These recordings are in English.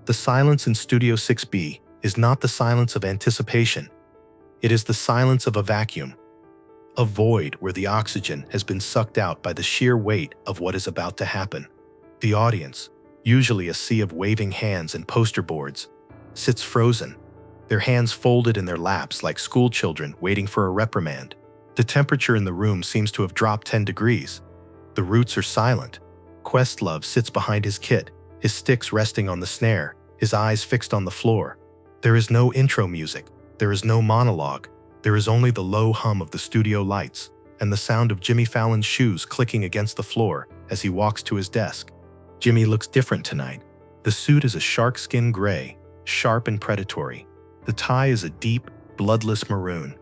The silence in Studio 6B is not the silence of anticipation. It is the silence of a vacuum, a void where the oxygen has been sucked out by the sheer weight of what is about to happen. The audience, usually a sea of waving hands and poster boards, sits frozen, their hands folded in their laps like schoolchildren waiting for a reprimand. The temperature in the room seems to have dropped 10 degrees. The roots are silent. Questlove sits behind his kit, his sticks resting on the snare, his eyes fixed on the floor. There is no intro music. There is no monologue. There is only the low hum of the studio lights and the sound of Jimmy Fallon's shoes clicking against the floor as he walks to his desk. Jimmy looks different tonight. The suit is a sharkskin gray, sharp and predatory. The tie is a deep, bloodless maroon.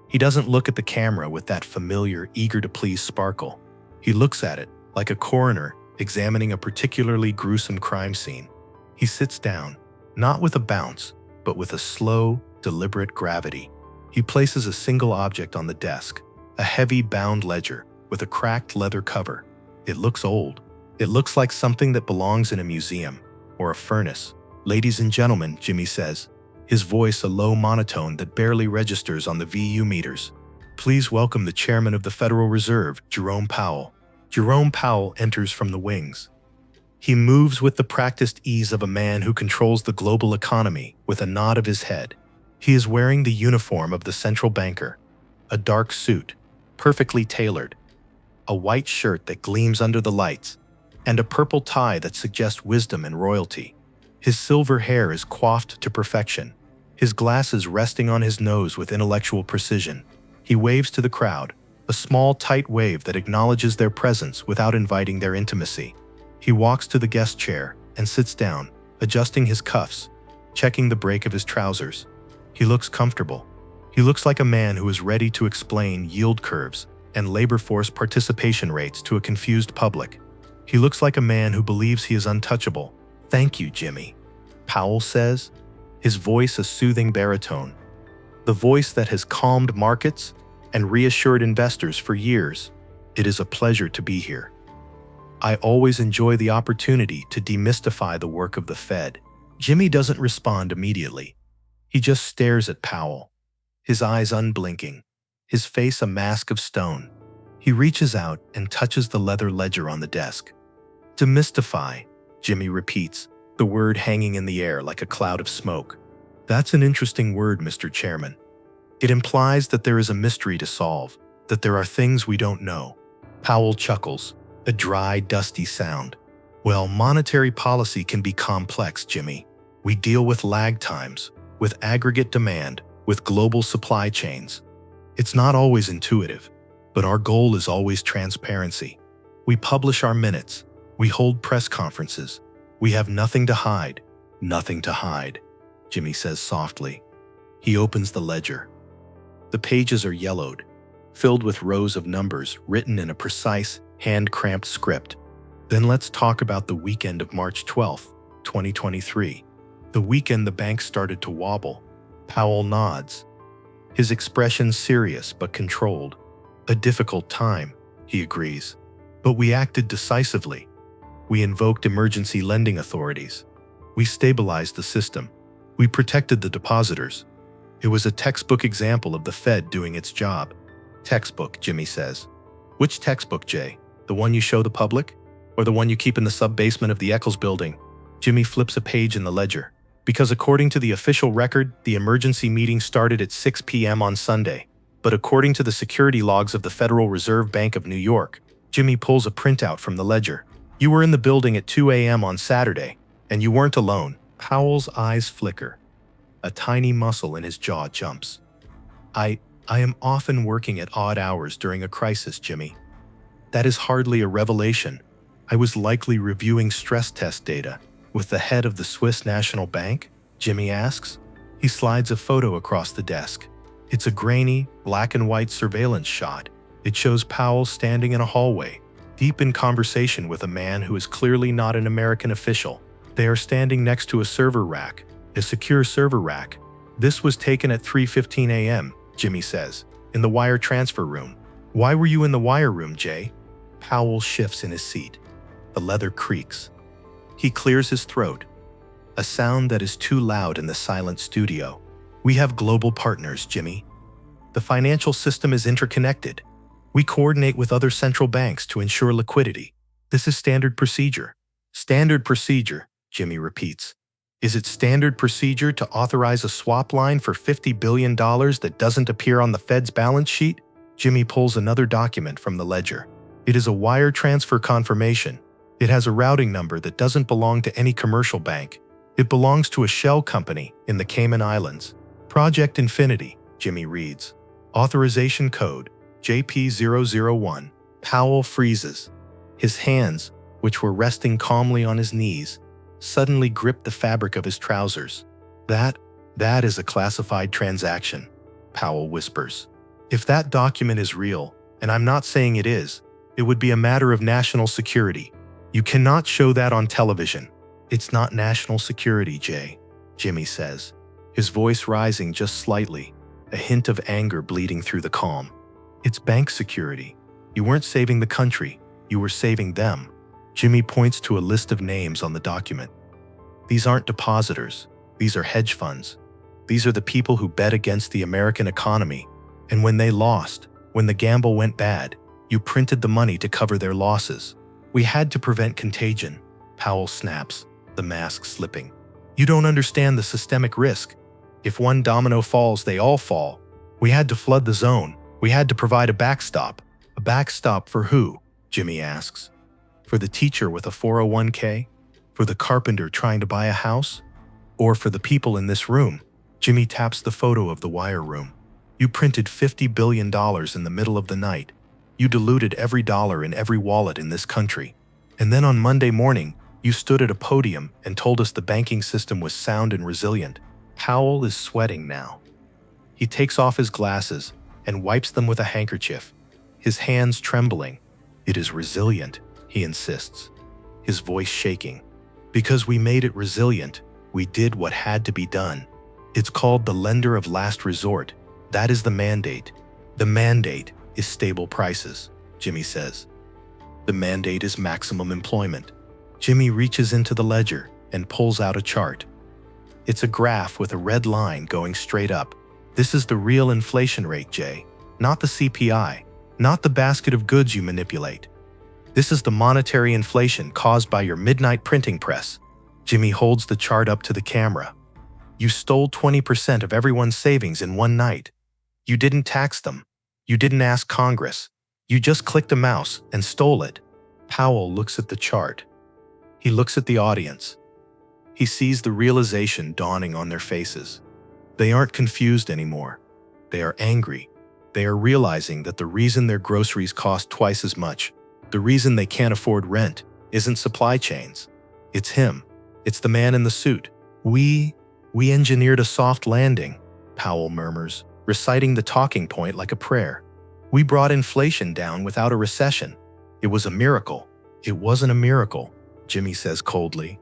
He doesn't look at the camera with that familiar, eager-to-please sparkle. He looks at it like a coroner examining a particularly gruesome crime scene. He sits down, not with a bounce, but with a slow, deliberate gravity. He places a single object on the desk, a heavy bound ledger with a cracked leather cover. It looks old. It looks like something that belongs in a museum or a furnace. "Ladies and gentlemen," Jimmy says, his voice a low monotone that barely registers on the VU meters. "Please welcome the chairman of the Federal Reserve, Jerome Powell." Jerome Powell enters from the wings. He moves with the practiced ease of a man who controls the global economy with a nod of his head. He is wearing the uniform of the central banker, a dark suit, perfectly tailored, a white shirt that gleams under the lights, and a purple tie that suggests wisdom and royalty. His silver hair is coiffed to perfection, his glasses resting on his nose with intellectual precision. He waves to the crowd, a small, tight wave that acknowledges their presence without inviting their intimacy. He walks to the guest chair and sits down, adjusting his cuffs, checking the break of his trousers. He looks comfortable. He looks like a man who is ready to explain yield curves and labor force participation rates to a confused public. He looks like a man who believes he is untouchable. "Thank you, Jimmy," Powell says, his voice a soothing baritone. The voice that has calmed markets and reassured investors for years. "It is a pleasure to be here. I always enjoy the opportunity to demystify the work of the Fed." Jimmy doesn't respond immediately. He just stares at Powell, his eyes unblinking, his face a mask of stone. He reaches out and touches the leather ledger on the desk. "Demystify," Jimmy repeats, the word hanging in the air like a cloud of smoke. "That's an interesting word, Mr. Chairman. It implies that there is a mystery to solve, that there are things we don't know." Powell chuckles, a dry, dusty sound. "Well, monetary policy can be complex, Jimmy. We deal with lag times, with aggregate demand, with global supply chains. It's not always intuitive, but our goal is always transparency. We publish our minutes. We hold press conferences. We have nothing to hide." "Nothing to hide," Jimmy says softly. He opens the ledger. The pages are yellowed, filled with rows of numbers written in a precise, hand-cramped script. "Then let's talk about the weekend of March 12th, 2023. The weekend the bank started to wobble." Powell nods, his expression serious but controlled. "A difficult time," he agrees. "But we acted decisively. We invoked emergency lending authorities. We stabilized the system. We protected the depositors. It was a textbook example of the Fed doing its job." "Textbook," Jimmy says. "Which textbook, Jay? The one you show the public? Or the one you keep in the sub-basement of the Eccles building?" Jimmy flips a page in the ledger. "Because according to the official record, the emergency meeting started at 6 p.m. on Sunday. But according to the security logs of the Federal Reserve Bank of New York," Jimmy pulls a printout from the ledger, "you were in the building at 2 a.m. on Saturday, and you weren't alone." Powell's eyes flicker. A tiny muscle in his jaw jumps. I am often working at odd hours during a crisis, Jimmy." "That is hardly a revelation. I was likely reviewing stress test data with the head of the Swiss National Bank," Jimmy asks. He slides a photo across the desk. It's a grainy, black and white surveillance shot. It shows Powell standing in a hallway, deep in conversation with a man who is clearly not an American official. They are standing next to a server rack, a secure server rack. "This was taken at 3:15 a.m., Jimmy says, "in the wire transfer room." "Why were you in the wire room, Jay?" Powell shifts in his seat. The leather creaks. He clears his throat. a sound that is too loud in the silent studio. We have global partners, Jimmy. The financial system is interconnected. We coordinate with other central banks to ensure liquidity. This is standard procedure. Standard procedure, Jimmy repeats. Is it standard procedure to authorize a swap line for $50 billion that doesn't appear on the Fed's balance sheet? Jimmy pulls another document from the ledger. It is a wire transfer confirmation. It has a routing number that doesn't belong to any commercial bank. It belongs to a shell company in the Cayman Islands. Project Infinity, Jimmy reads. Authorization code, JP001. Powell freezes. His hands, which were resting calmly on his knees, suddenly gripped the fabric of his trousers. That is a classified transaction, Powell whispers. If that document is real, and I'm not saying it is, it would be a matter of national security. You cannot show that on television. It's not national security, Jay, Jimmy says, his voice rising just slightly, a hint of anger bleeding through the calm. It's bank security. You weren't saving the country, you were saving them. Jimmy points to a list of names on the document. These aren't depositors. These are hedge funds. These are the people who bet against the American economy. And when they lost, when the gamble went bad, you printed the money to cover their losses. We had to prevent contagion, Powell snaps, the mask slipping. You don't understand the systemic risk. If one domino falls, they all fall. We had to flood the zone. We had to provide a backstop. A backstop for who? Jimmy asks. For the teacher with a 401k? For the carpenter trying to buy a house? Or for the people in this room? Jimmy taps the photo of the wire room. You printed $50 billion in the middle of the night. You diluted every dollar in every wallet in this country. And then on Monday morning, you stood at a podium and told us the banking system was sound and resilient. Powell is sweating now. He takes off his glasses and wipes them with a handkerchief, his hands trembling. It is resilient, he insists, his voice shaking. Because we made it resilient, we did what had to be done. It's called the lender of last resort. That is the mandate. The mandate is stable prices, Jimmy says. The mandate is maximum employment. Jimmy reaches into the ledger and pulls out a chart. It's a graph with a red line going straight up. This is the real inflation rate, Jay, not the CPI, not the basket of goods you manipulate. This is the monetary inflation caused by your midnight printing press. Jimmy holds the chart up to the camera. You stole 20% of everyone's savings in one night. You didn't tax them. You didn't ask Congress. You just clicked a mouse and stole it. Powell looks at the chart. He looks at the audience. He sees the realization dawning on their faces. They aren't confused anymore. They are angry. They are realizing that the reason their groceries cost twice as much, the reason they can't afford rent, isn't supply chains. It's him. It's the man in the suit. We engineered a soft landing, Powell murmurs, reciting the talking point like a prayer. We brought inflation down without a recession. It was a miracle. It wasn't a miracle, Jimmy says coldly.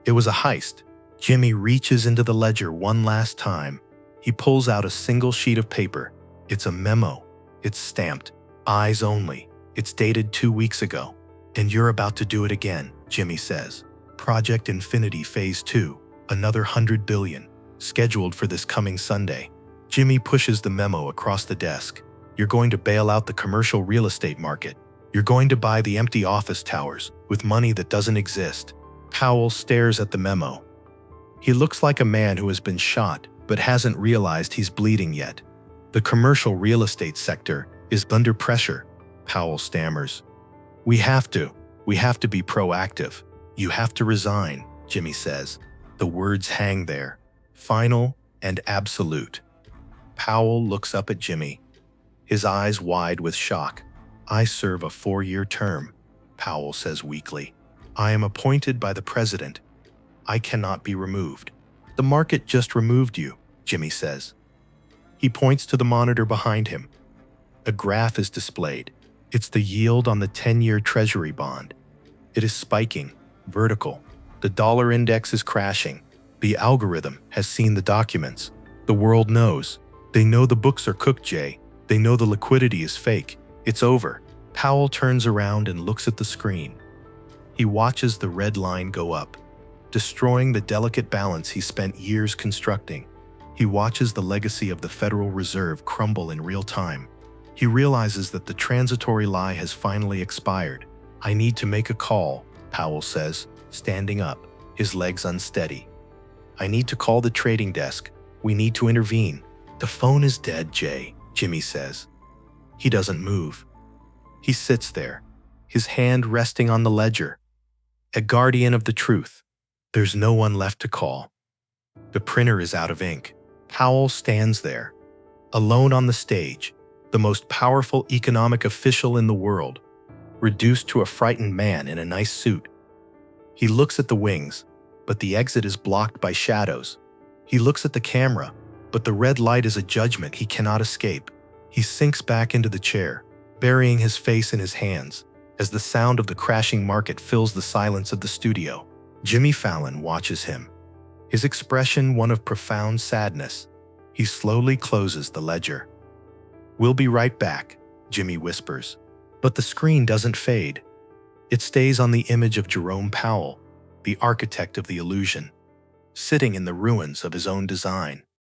It was a heist. Jimmy reaches into the ledger one last time. He pulls out a single sheet of paper. It's a memo. It's stamped. Eyes only. It's dated 2 weeks ago. And you're about to do it again, Jimmy says. Project Infinity Phase 2, another $100 billion, scheduled for this coming Sunday. Jimmy pushes the memo across the desk. You're going to bail out the commercial real estate market. You're going to buy the empty office towers with money that doesn't exist. Powell stares at the memo. He looks like a man who has been shot but hasn't realized he's bleeding yet. The commercial real estate sector is under pressure, Powell stammers. We have to be proactive. You have to resign, Jimmy says. The words hang there, final and absolute. Powell looks up at Jimmy, his eyes wide with shock. I serve a 4-year term, Powell says weakly. I am appointed by the president. I cannot be removed. The market just removed you, Jimmy says. He points to the monitor behind him. A graph is displayed. It's the yield on the 10-year Treasury bond. It is spiking, vertical. The dollar index is crashing. The algorithm has seen the documents. The world knows. They know the books are cooked, Jay. They know the liquidity is fake. It's over. Powell turns around and looks at the screen. He watches the red line go up. destroying the delicate balance he spent years constructing. He watches the legacy of the Federal Reserve crumble in real time. He realizes that the transitory lie has finally expired. "I need to make a call," Powell says, standing up, his legs unsteady. "I need to call the trading desk. We need to intervene." "The phone is dead, Jay," Jimmy says. He doesn't move. He sits there, his hand resting on the ledger. A guardian of the truth. There's no one left to call. The printer is out of ink. Powell stands there, alone on the stage, the most powerful economic official in the world, reduced to a frightened man in a nice suit. He looks at the wings, but the exit is blocked by shadows. He looks at the camera, but the red light is a judgment he cannot escape. He sinks back into the chair, burying his face in his hands, as the sound of the crashing market fills the silence of the studio. Jimmy Fallon watches him, his expression one of profound sadness. He slowly closes the ledger. "We'll be right back," Jimmy whispers. But the screen doesn't fade. It stays on the image of Jerome Powell, the architect of the illusion, sitting in the ruins of his own design.